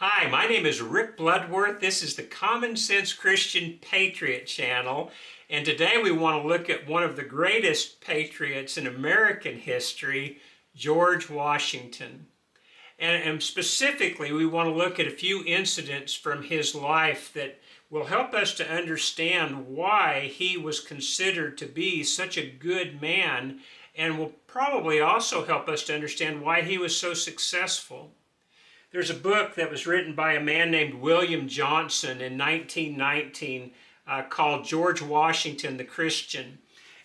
Hi, my name is Rick Bloodworth. This is the Common Sense Christian Patriot channel, and today we want to look at one of the greatest patriots in American history, George Washington. And specifically, we want to look at a few incidents from his life that will help us to understand why he was considered to be such a good man, and will probably also help us to understand why he was so successful. There's a book that was written by a man named William Johnson in 1919 called George Washington the Christian.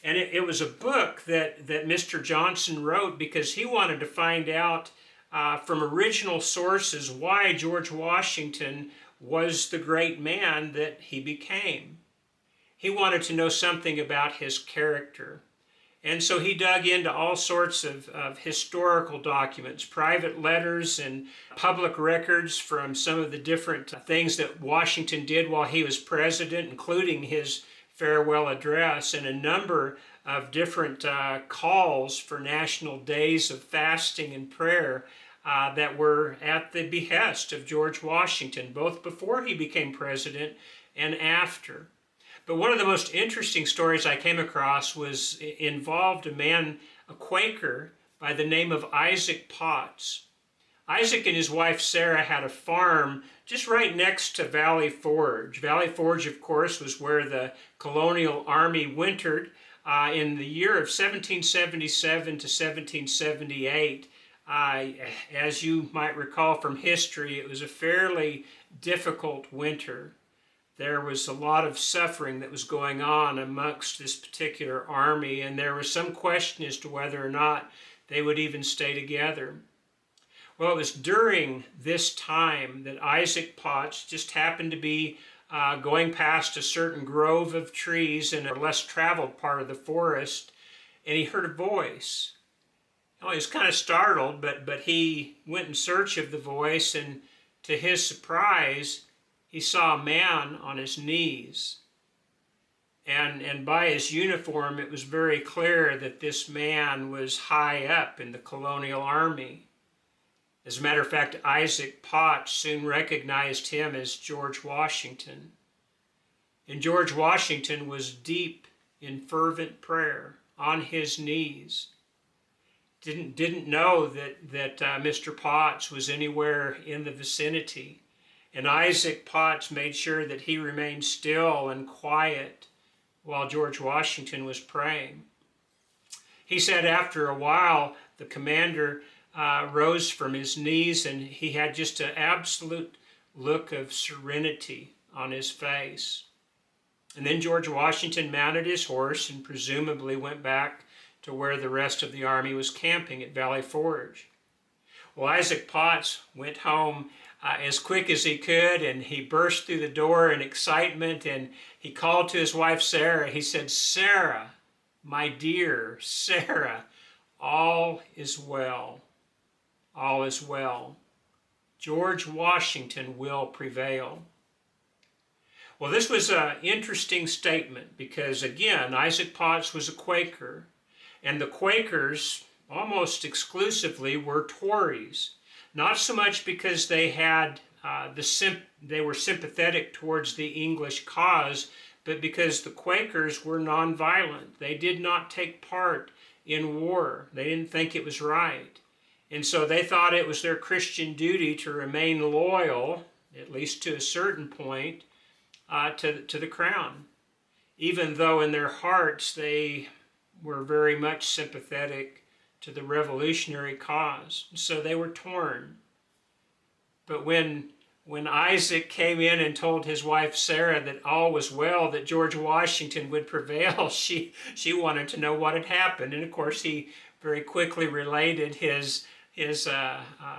And it was a book that Mr. Johnson wrote because he wanted to find out from original sources why George Washington was the great man that he became. He wanted to know something about his character. And so he dug into all sorts of historical documents, private letters and public records from some of the different things that Washington did while he was president, including his farewell address and a number of different calls for national days of fasting and prayer that were at the behest of George Washington, both before he became president and after. But one of the most interesting stories I came across involved a Quaker by the name of Isaac Potts. Isaac and his wife Sarah had a farm just right next to Valley Forge. Valley Forge, of course, was where the colonial army wintered in the year of 1777 to 1778. As you might recall from history, it was a fairly difficult winter. There was a lot of suffering that was going on amongst this particular army, and there was some question as to whether or not they would even stay together. Well, it was during this time that Isaac Potts just happened to be going past a certain grove of trees in a less traveled part of the forest, and he heard a voice. Well, he was kind of startled, but he went in search of the voice, and to his surprise, he saw a man on his knees. And by his uniform, it was very clear that this man was high up in the colonial army. As a matter of fact, Isaac Potts soon recognized him as George Washington. And George Washington was deep in fervent prayer on his knees. Didn't know that Mr. Potts was anywhere in the vicinity. And Isaac Potts made sure that he remained still and quiet while George Washington was praying. He said after a while, the commander rose from his knees, and he had just an absolute look of serenity on his face. And then George Washington mounted his horse and presumably went back to where the rest of the army was camping at Valley Forge. Well, Isaac Potts went home as quick as he could, and he burst through the door in excitement, and he called to his wife Sarah. He said, "Sarah, my dear Sarah, all is well. All is well. George Washington will prevail." Well, this was an interesting statement because, again, Isaac Potts was a Quaker, and the Quakers almost exclusively were Tories. Not so much because they had they were sympathetic towards the English cause, but because the Quakers were nonviolent. They did not take part in war. They didn't think it was right. And so they thought it was their Christian duty to remain loyal, at least to a certain point, to the crown, even though in their hearts they were very much sympathetic to the revolutionary cause. So they were torn. But when Isaac came in and told his wife Sarah that all was well, that George Washington would prevail, she wanted to know what had happened. And of course he very quickly related his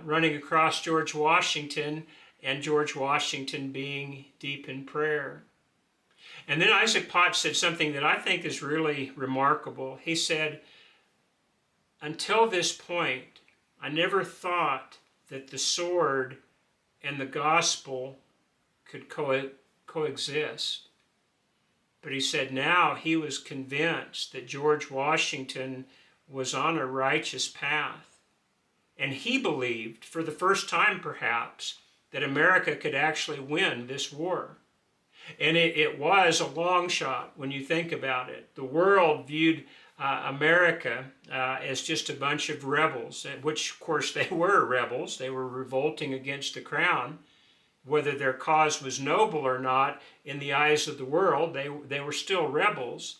running across George Washington and George Washington being deep in prayer. And then Isaac Potts said something that I think is really remarkable. He said, "Until this point, I never thought that the sword and the gospel could coexist." But he said now he was convinced that George Washington was on a righteous path. And he believed, for the first time perhaps, that America could actually win this war. And it was a long shot when you think about it. The world viewed America as just a bunch of rebels, which of course they were rebels. They were revolting against the crown. Whether their cause was noble or not in the eyes of the world, they were still rebels.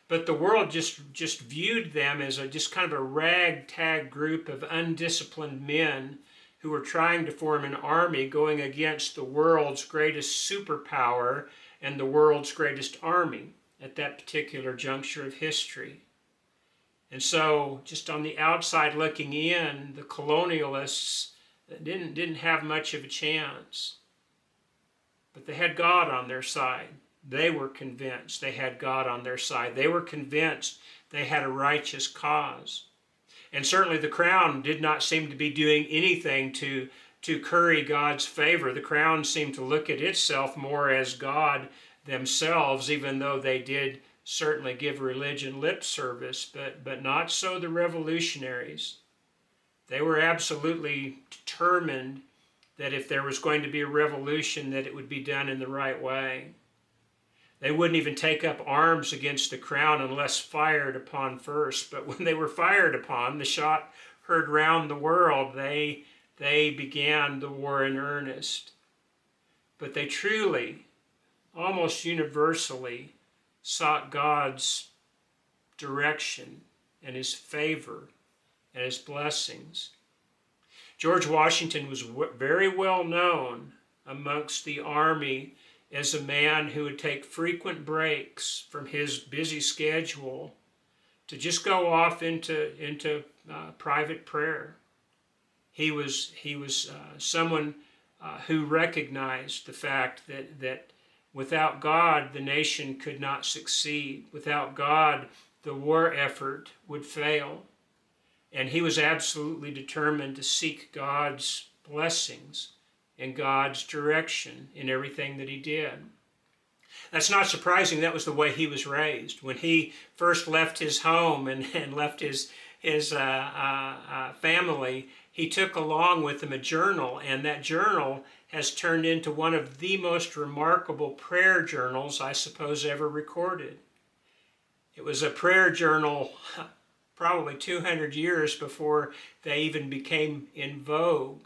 But the world just viewed them as just kind of a ragtag group of undisciplined men who were trying to form an army going against the world's greatest superpower and the world's greatest army at that particular juncture of history. And so, just on the outside looking in, the colonialists didn't have much of a chance. But they had God on their side. They were convinced they had God on their side. They were convinced they had a righteous cause. And certainly the crown did not seem to be doing anything to curry God's favor. The crown seemed to look at itself more as God themselves, even though they did certainly give religion lip service, but not so the revolutionaries. They were absolutely determined that if there was going to be a revolution, that it would be done in the right way. They wouldn't even take up arms against the crown unless fired upon first. But when they were fired upon, the shot heard round the world, they began the war in earnest. But they truly, almost universally, sought God's direction and his favor and his blessings. George Washington was very well known amongst the army as a man who would take frequent breaks from his busy schedule to just go off into private prayer. He was someone who recognized the fact that without God, the nation could not succeed. Without God, the war effort would fail. And he was absolutely determined to seek God's blessings and God's direction in everything that he did. That's not surprising. That was the way he was raised. When he first left his home and left his family, he took along with him a journal, and that journal has turned into one of the most remarkable prayer journals, I suppose, ever recorded. It was a prayer journal probably 200 years before they even became in vogue.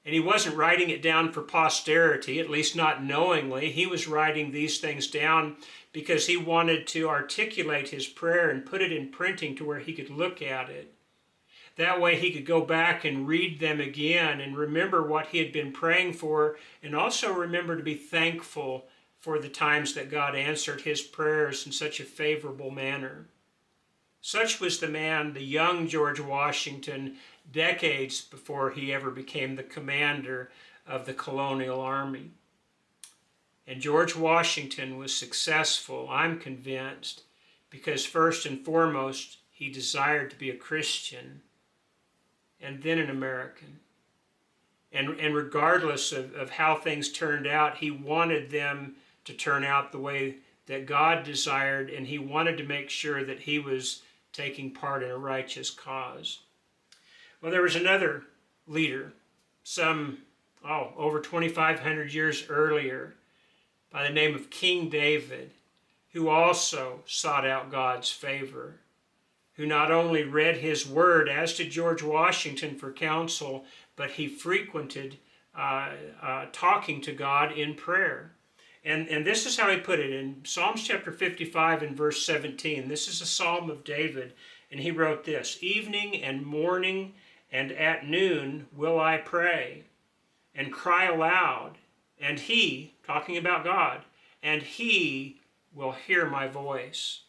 And he wasn't writing it down for posterity, at least not knowingly. He was writing these things down because he wanted to articulate his prayer and put it in printing to where he could look at it. That way he could go back and read them again and remember what he had been praying for, and also remember to be thankful for the times that God answered his prayers in such a favorable manner. Such was the man, the young George Washington, decades before he ever became the commander of the colonial army. And George Washington was successful, I'm convinced, because first and foremost, he desired to be a Christian and then an American. And regardless of how things turned out, he wanted them to turn out the way that God desired, and he wanted to make sure that he was taking part in a righteous cause. Well, there was another leader, over 2,500 years earlier, by the name of King David, who also sought out God's favor, who not only read his word, as did George Washington, for counsel, but he frequented talking to God in prayer. And this is how he put it in Psalms chapter 55 and verse 17. This is a psalm of David, and he wrote this: "Evening and morning and at noon will I pray and cry aloud, and he," talking about God, "and he will hear my voice."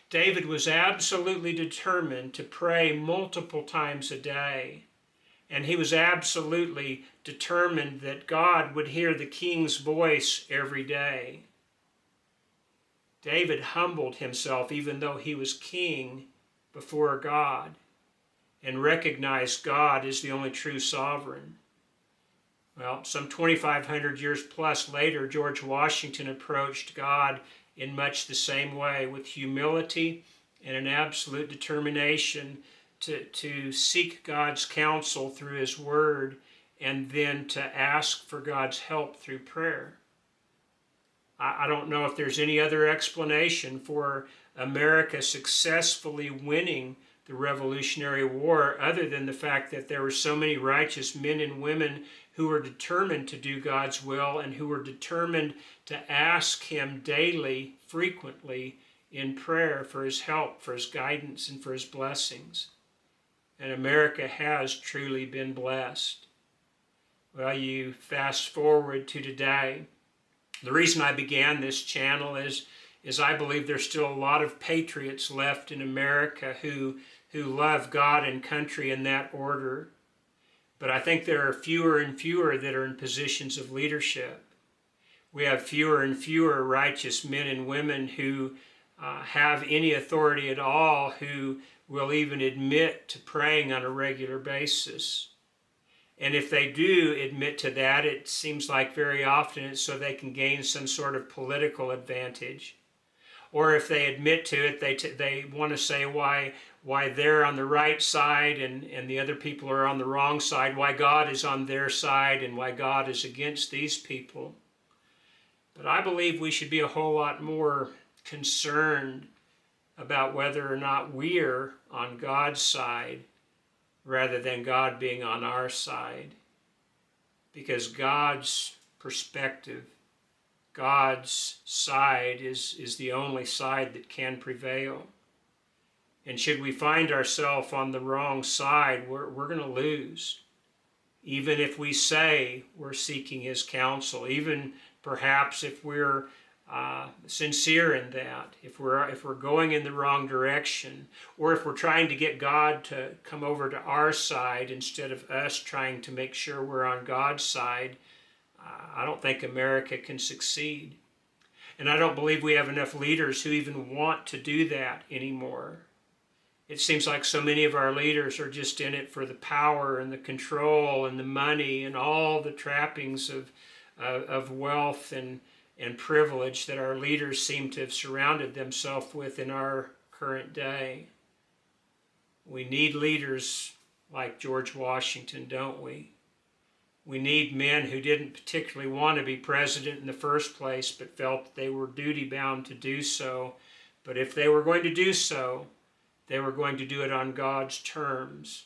David was absolutely determined to pray multiple times a day. And he was absolutely determined that God would hear the king's voice every day. David humbled himself, even though he was king, before God, and recognized God as the only true sovereign. Well, some 2,500 years plus later, George Washington approached God in much the same way, with humility and an absolute determination to seek God's counsel through his word and then to ask for God's help through prayer. I don't know if there's any other explanation for America successfully winning the Revolutionary War other than the fact that there were so many righteous men and women who were determined to do God's will and who were determined to ask Him daily, frequently, in prayer for His help, for His guidance, and for His blessings. And America has truly been blessed. Well, you fast forward to today. The reason I began this channel is I believe there's still a lot of patriots left in America who love God and country in that order. But I think there are fewer and fewer that are in positions of leadership. We have fewer and fewer righteous men and women who have any authority at all, who will even admit to praying on a regular basis. And if they do admit to that, it seems like very often it's so they can gain some sort of political advantage. Or if they admit to it, they want to say why they're on the right side and the other people are on the wrong side, why God is on their side and why God is against these people. But I believe we should be a whole lot more concerned about whether or not we're on God's side rather than God being on our side. Because God's perspective, God's side is the only side that can prevail. And should we find ourselves on the wrong side, we're going to lose. Even if we say we're seeking His counsel, even perhaps if we're sincere in that, if we're going in the wrong direction, or if we're trying to get God to come over to our side instead of us trying to make sure we're on God's side, I don't think America can succeed. And I don't believe we have enough leaders who even want to do that anymore. It seems like so many of our leaders are just in it for the power and the control and the money and all the trappings of wealth and privilege that our leaders seem to have surrounded themselves with in our current day. We need leaders like George Washington, don't we? We need men who didn't particularly want to be president in the first place, but felt that they were duty-bound to do so. But if they were going to do so, they were going to do it on God's terms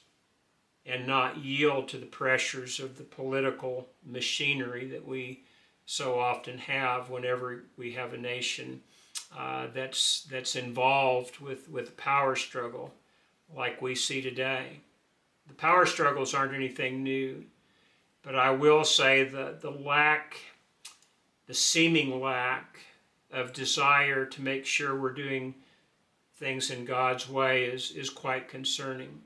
and not yield to the pressures of the political machinery that we so often have whenever we have a nation that's involved with a power struggle like we see today. The power struggles aren't anything new, but I will say that the seeming lack of desire to make sure we're doing things in God's way is quite concerning.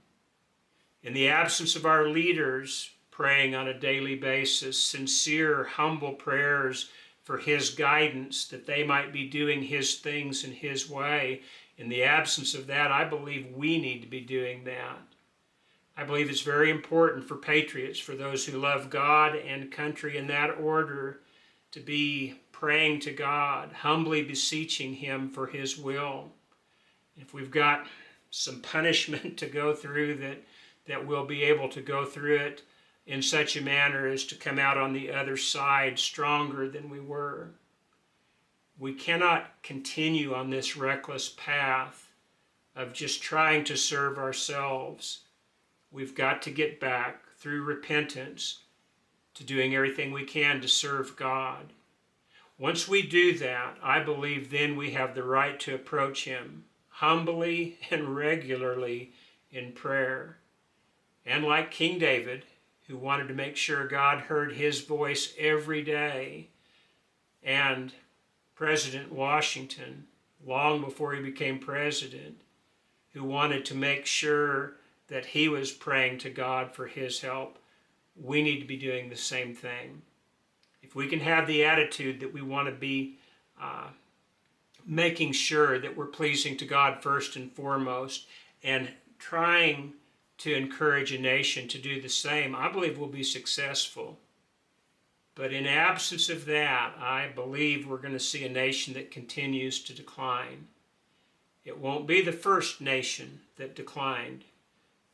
In the absence of our leaders praying on a daily basis, sincere, humble prayers for His guidance, that they might be doing His things in His way, in the absence of that, I believe we need to be doing that. I believe it's very important for patriots, for those who love God and country in that order, to be praying to God, humbly beseeching Him for His will. If we've got some punishment to go through, that we'll be able to go through it in such a manner as to come out on the other side stronger than we were. We cannot continue on this reckless path of just trying to serve ourselves. We've got to get back through repentance to doing everything we can to serve God. Once we do that, I believe then we have the right to approach Him humbly and regularly in prayer. And like King David, who wanted to make sure God heard his voice every day, and President Washington, long before he became president, who wanted to make sure that he was praying to God for His help, we need to be doing the same thing. If we can have the attitude that we want to be making sure that we're pleasing to God first and foremost, and trying to encourage a nation to do the same, I believe we'll be successful. But in absence of that, I believe we're going to see a nation that continues to decline. It won't be the first nation that declined.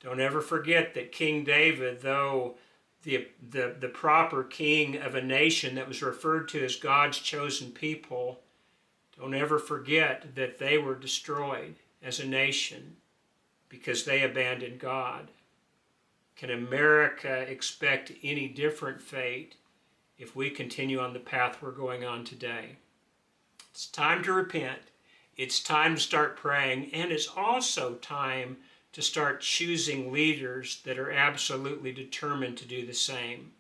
Don't ever forget that King David, though the proper king of a nation that was referred to as God's chosen people, don't ever forget that they were destroyed as a nation because they abandoned God. Can America expect any different fate if we continue on the path we're going on today? It's time to repent. It's time to start praying, and it's also time to start choosing leaders that are absolutely determined to do the same.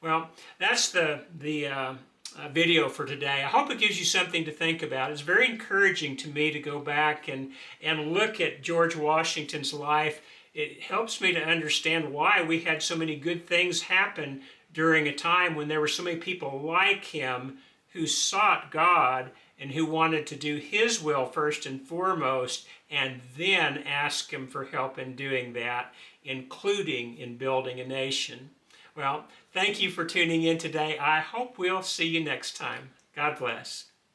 Well, that's the video for today. I hope it gives you something to think about. It's very encouraging to me to go back and look at George Washington's life. It helps me to understand why we had so many good things happen during a time when there were so many people like him who sought God and who wanted to do His will first and foremost, and then ask Him for help in doing that, including in building a nation. Well, thank you for tuning in today. I hope we'll see you next time. God bless.